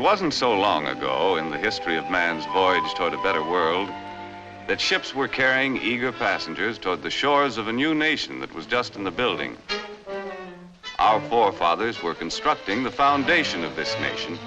wasn't so long ago in the history of man's voyage toward a better world that ships were carrying eager passengers toward the shores of a new nation that was just in the building. Our forefathers were constructing the foundation of this nation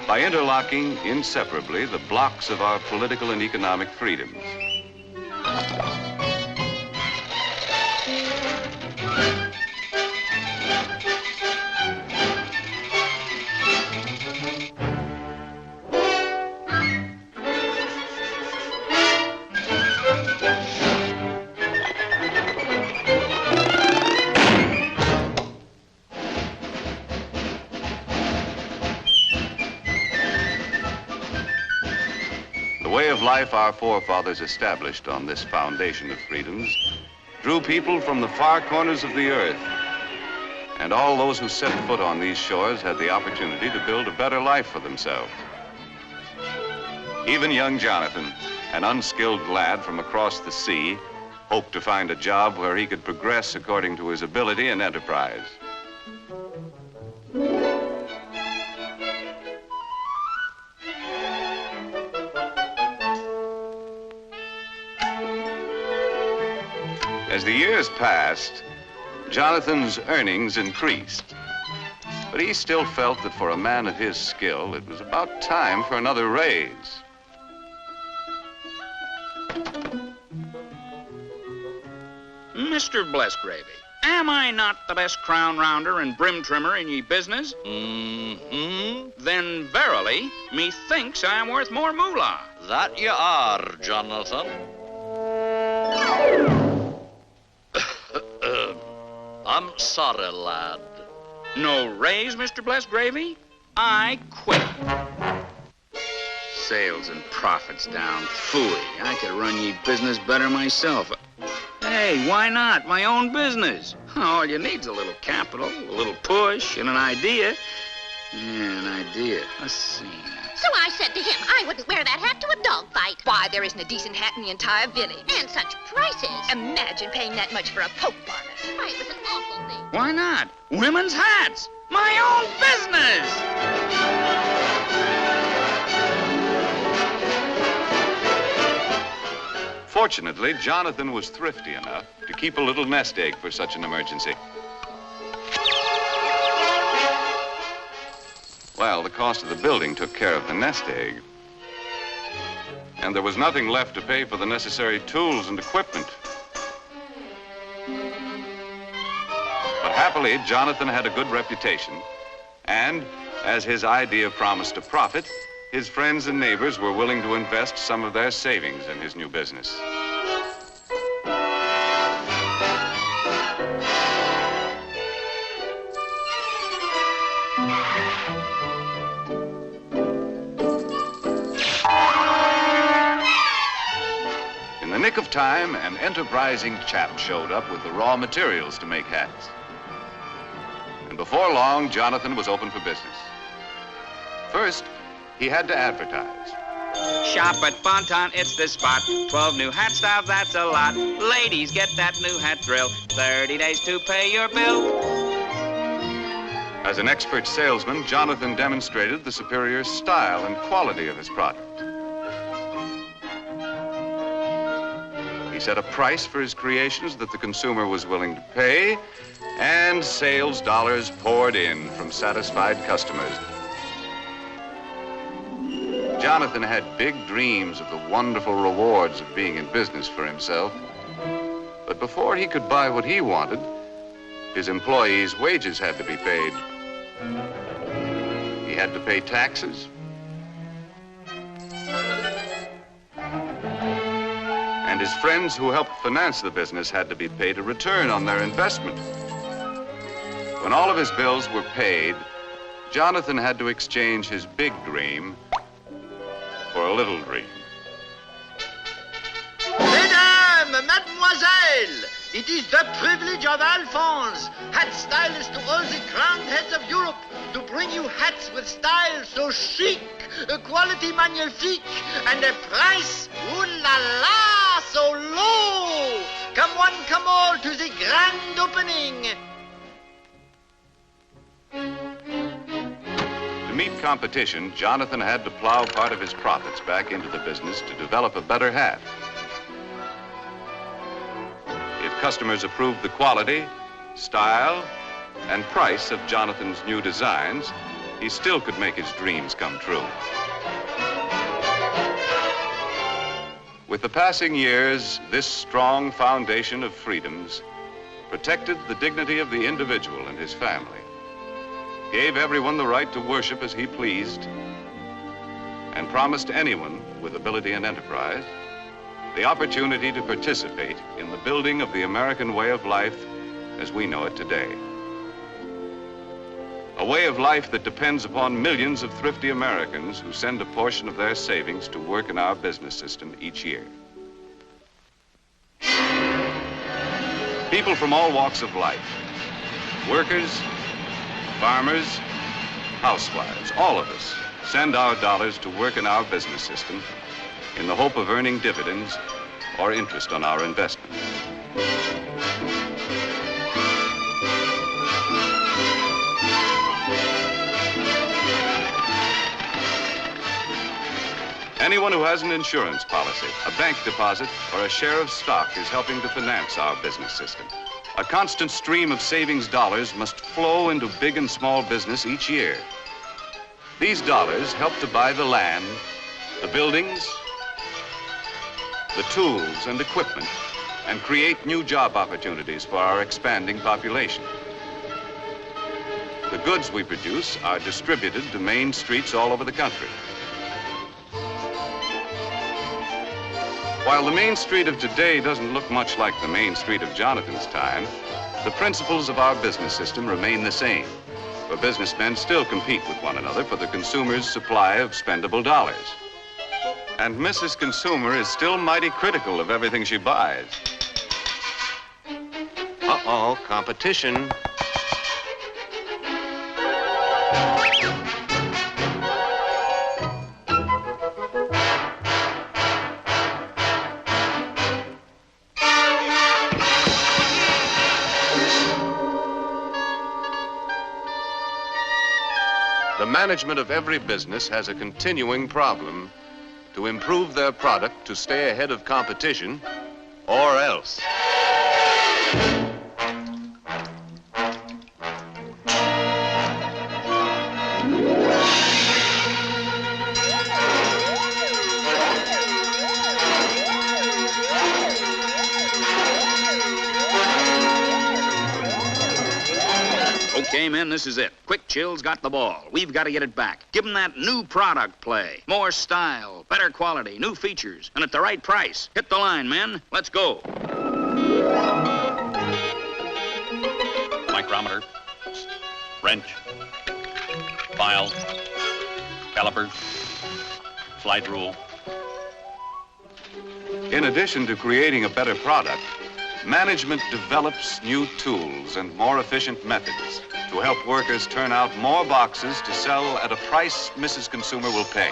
by interlocking inseparably the blocks of our political and economic freedoms. The way of life our forefathers established on this foundation of freedoms drew people from the far corners of the earth. And all those who set foot on these shores had the opportunity to build a better life for themselves. Even young Jonathan, an unskilled lad from across the sea, hoped to find a job where he could progress according to his ability and enterprise. As the years passed, Jonathan's earnings increased. But he still felt that for a man of his skill, it was about time for another raise. Mr. Blessgravy, am I not the best crown rounder and brim trimmer in ye business? Mm-hmm. Then verily, methinks I am worth more moolah. That you are, Jonathan. I'm sorry, lad. No raise, Mr. Blessgravy? I quit. Sales and profits down. Phooey, I could run ye business better myself. Hey, why not? My own business. All you need's a little capital, a little push, and an idea. Yeah, an idea. Let's see. So I said to him, I wouldn't wear that hat to a dog fight. Why, there isn't a decent hat in the entire village. And such prices. Imagine paying that much for a poke bonnet. Why, it was an awful thing. Why not? Women's hats. My own business. Fortunately, Jonathan was thrifty enough to keep a little nest egg for such an emergency. Well, the cost of the building took care of the nest egg. And there was nothing left to pay for the necessary tools and equipment. But happily, Jonathan had a good reputation. And as his idea promised a profit, his friends and neighbors were willing to invest some of their savings in his new business. In the nick of time, an enterprising chap showed up with the raw materials to make hats. And before long, Jonathan was open for business. First, he had to advertise. Shop at Bonton, it's the spot. 12 new hat styles, that's a lot. Ladies, get that new hat thrill. 30 days to pay your bill. As an expert salesman, Jonathan demonstrated the superior style and quality of his product. He set a price for his creations that the consumer was willing to pay, and sales dollars poured in from satisfied customers. Jonathan had big dreams of the wonderful rewards of being in business for himself. But before he could buy what he wanted, his employees' wages had to be paid. He had to pay taxes. And his friends who helped finance the business had to be paid a return on their investment. When all of his bills were paid, Jonathan had to exchange his big dream for a little dream. Mesdames, mademoiselles, it is the privilege of Alphonse, hat stylist to all the crowned heads of Europe, to bring you hats with style so chic, a quality magnifique, and a price, ooh la la, so low. Come one, come all to the grand opening. To meet competition, Jonathan had to plow part of his profits back into the business to develop a better hat. If customers approved the quality, style, and price of Jonathan's new designs, he still could make his dreams come true. With the passing years, this strong foundation of freedoms protected the dignity of the individual and his family, gave everyone the right to worship as he pleased, and promised anyone with ability and enterprise the opportunity to participate in the building of the American way of life as we know it today. A way of life that depends upon millions of thrifty Americans who send a portion of their savings to work in our business system each year. People from all walks of life, workers, farmers, housewives, all of us send our dollars to work in our business system in the hope of earning dividends or interest on our investment. Anyone who has an insurance policy, a bank deposit, or a share of stock is helping to finance our business system. A constant stream of savings dollars must flow into big and small business each year. These dollars help to buy the land, the buildings, the tools and equipment, and create new job opportunities for our expanding population. The goods we produce are distributed to main streets all over the country. While the Main Street of today doesn't look much like the Main Street of Jonathan's time, the principles of our business system remain the same, for businessmen still compete with one another for the consumer's supply of spendable dollars. And Mrs. Consumer is still mighty critical of everything she buys. Uh-oh, competition. The management of every business has a continuing problem to improve their product to stay ahead of competition, or else. Okay, men, this is it. Quick Chill's got the ball. We've got to get it back. Give them that new product play. More style, better quality, new features, and at the right price. Hit the line, men. Let's go. Micrometer, wrench, file, calipers, slide rule. In addition to creating a better product, management develops new tools and more efficient methods to help workers turn out more boxes to sell at a price Mrs. Consumer will pay.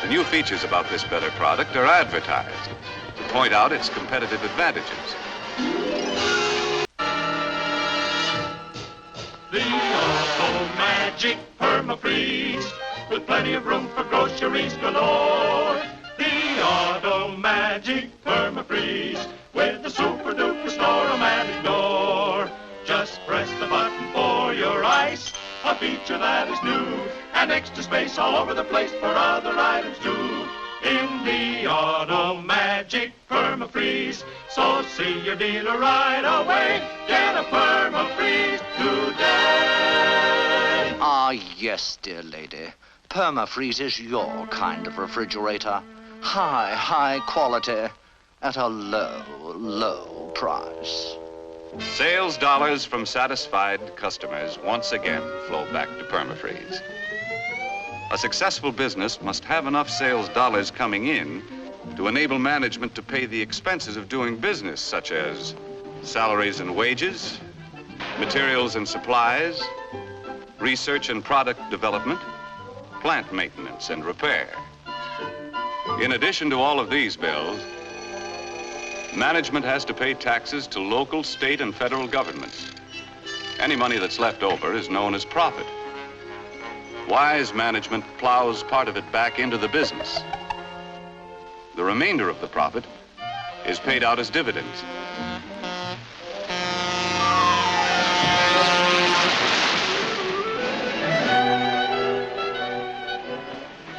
The new features about this better product are advertised to point out its competitive advantages. The Auto Magic Perma-Freeze, with plenty of room for groceries galore. The Auto Magic Perma-Freeze, with the super-duper store-o-matic door. Just press the button for your ice, a feature that is new, and extra space all over the place for other items too. In the Auto Magic Perma-Freeze, so see your dealer right away. Get a Perma-Freeze today. Ah, yes, dear lady. Perma-Freeze is your kind of refrigerator. High quality at a low price. Sales dollars from satisfied customers once again flow back to Perma-Freeze. A successful business must have enough sales dollars coming in to enable management to pay the expenses of doing business, such as salaries and wages, materials and supplies, research and product development, plant maintenance and repair. In addition to all of these bills, management has to pay taxes to local, state, and federal governments. Any money that's left over is known as profit. Wise management plows part of it back into the business. The remainder of the profit is paid out as dividends.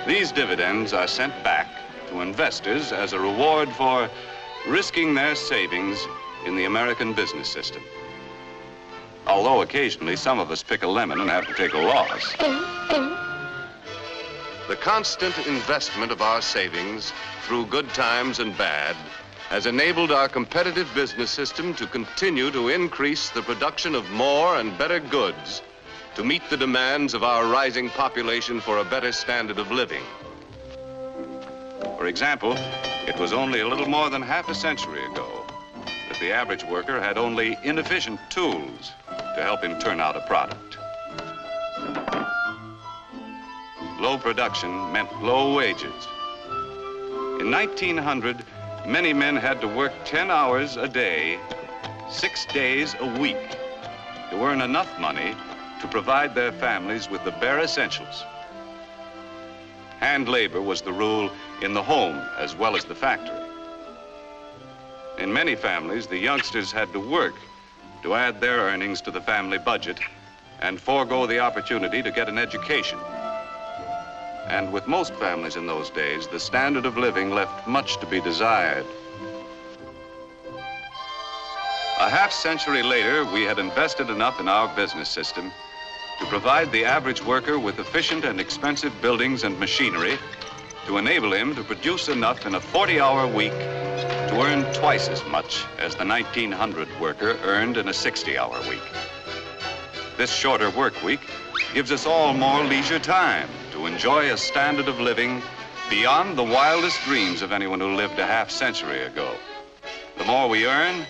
These dividends are sent back to investors as a reward for risking their savings in the American business system. Although occasionally some of us pick a lemon and have to take a loss. The constant investment of our savings through good times and bad has enabled our competitive business system to continue to increase the production of more and better goods to meet the demands of our rising population for a better standard of living. For example, it was only a little more than half a century ago that the average worker had only inefficient tools to help him turn out a product. Low production meant low wages. In 1900, many men had to work 10 hours a day, 6 days a week, to earn enough money to provide their families with the bare essentials. Hand labor was the rule in the home as well as the factory. In many families, the youngsters had to work to add their earnings to the family budget and forego the opportunity to get an education. And with most families in those days, the standard of living left much to be desired. A half century later, we had invested enough in our business system to provide the average worker with efficient and expensive buildings and machinery to enable him to produce enough in a 40-hour week to earn twice as much as the 1900 worker earned in a 60-hour week. This shorter work week gives us all more leisure time to enjoy a standard of living beyond the wildest dreams of anyone who lived a half century ago. The more we earn,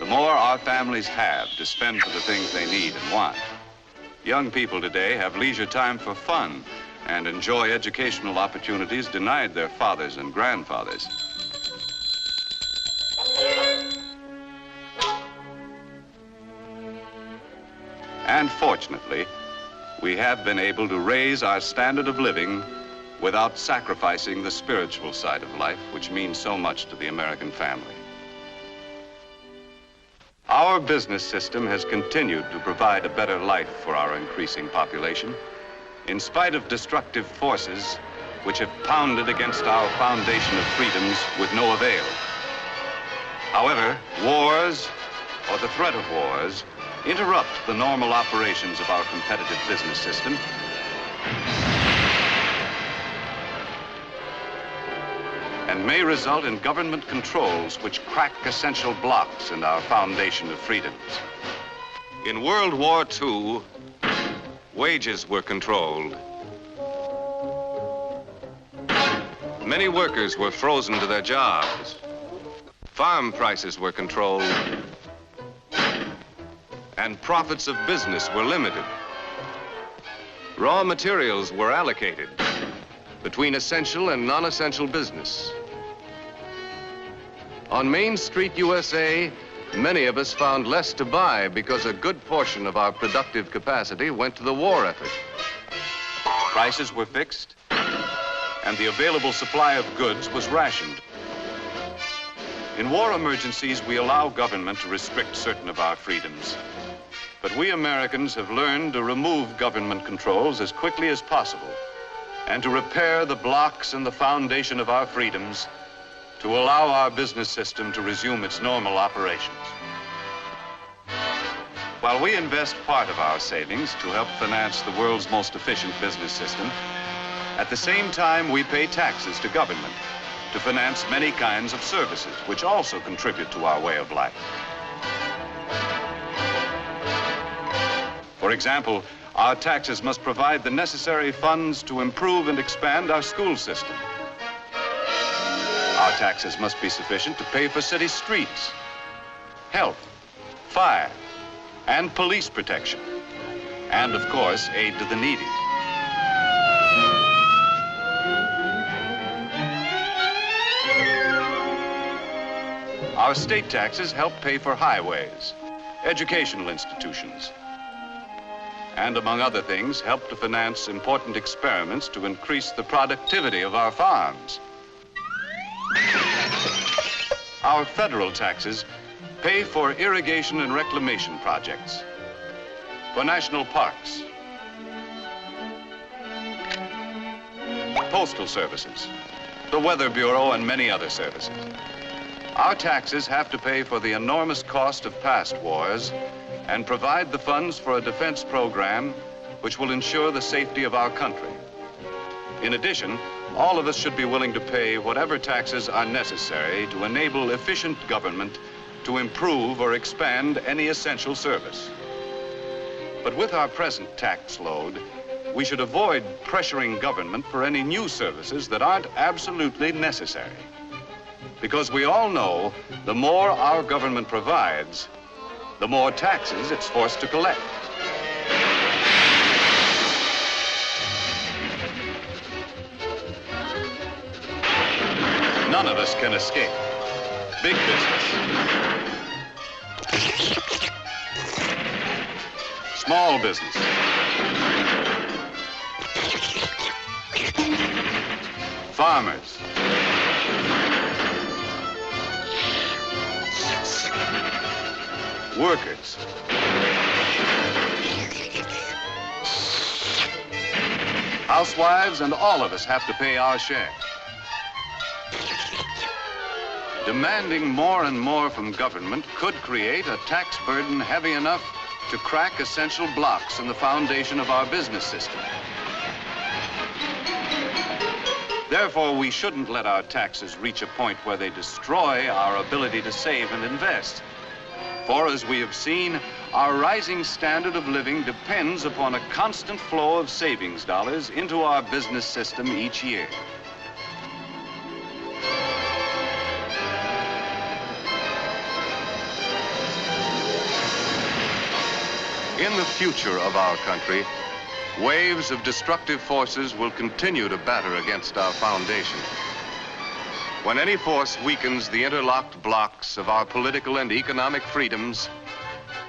the more our families have to spend for the things they need and want. Young people today have leisure time for fun and enjoy educational opportunities denied their fathers and grandfathers. And fortunately, we have been able to raise our standard of living without sacrificing the spiritual side of life, which means so much to the American family. Our business system has continued to provide a better life for our increasing population, in spite of destructive forces which have pounded against our foundation of freedoms with no avail. However, wars, or the threat of wars, interrupt the normal operations of our competitive business system and may result in government controls which crack essential blocks in our foundation of freedoms. In World War II, wages were controlled. Many workers were frozen to their jobs. Farm prices were controlled. And profits of business were limited. Raw materials were allocated between essential and non-essential business. On Main Street, USA, many of us found less to buy because a good portion of our productive capacity went to the war effort. Prices were fixed, and the available supply of goods was rationed. In war emergencies, we allow government to restrict certain of our freedoms. But we Americans have learned to remove government controls as quickly as possible and to repair the blocks in the foundation of our freedoms to allow our business system to resume its normal operations. While we invest part of our savings to help finance the world's most efficient business system, at the same time we pay taxes to government to finance many kinds of services which also contribute to our way of life. For example, our taxes must provide the necessary funds to improve and expand our school system. Our taxes must be sufficient to pay for city streets, health, fire, and police protection, and of course, aid to the needy. Our state taxes help pay for highways, educational institutions, and among other things, help to finance important experiments to increase the productivity of our farms. Our federal taxes pay for irrigation and reclamation projects, for national parks, postal services, the Weather Bureau, and many other services. Our taxes have to pay for the enormous cost of past wars and provide the funds for a defense program which will ensure the safety of our country. In addition, all of us should be willing to pay whatever taxes are necessary to enable efficient government to improve or expand any essential service. But with our present tax load, we should avoid pressuring government for any new services that aren't absolutely necessary. Because we all know the more our government provides, the more taxes it's forced to collect. None of us can escape. Big business, small business, farmers, workers, housewives, and all of us have to pay our share. Demanding more and more from government could create a tax burden heavy enough to crack essential blocks in the foundation of our business system. Therefore, we shouldn't let our taxes reach a point where they destroy our ability to save and invest. For as we have seen, our rising standard of living depends upon a constant flow of savings dollars into our business system each year. In the future of our country, waves of destructive forces will continue to batter against our foundation. When any force weakens the interlocked blocks of our political and economic freedoms,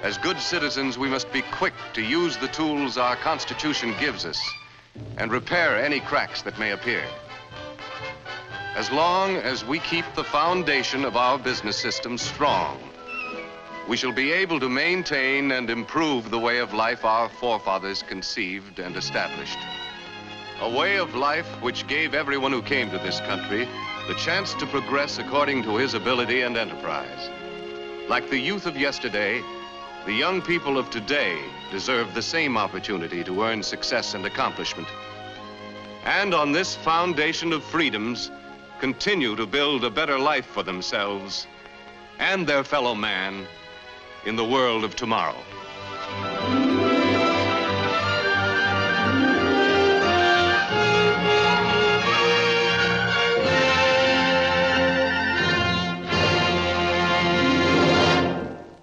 as good citizens, we must be quick to use the tools our Constitution gives us and repair any cracks that may appear. As long as we keep the foundation of our business system strong, we shall be able to maintain and improve the way of life our forefathers conceived and established. A way of life which gave everyone who came to this country the chance to progress according to his ability and enterprise. Like the youth of yesterday, the young people of today deserve the same opportunity to earn success and accomplishment. And on this foundation of freedoms, continue to build a better life for themselves and their fellow man in the world of tomorrow.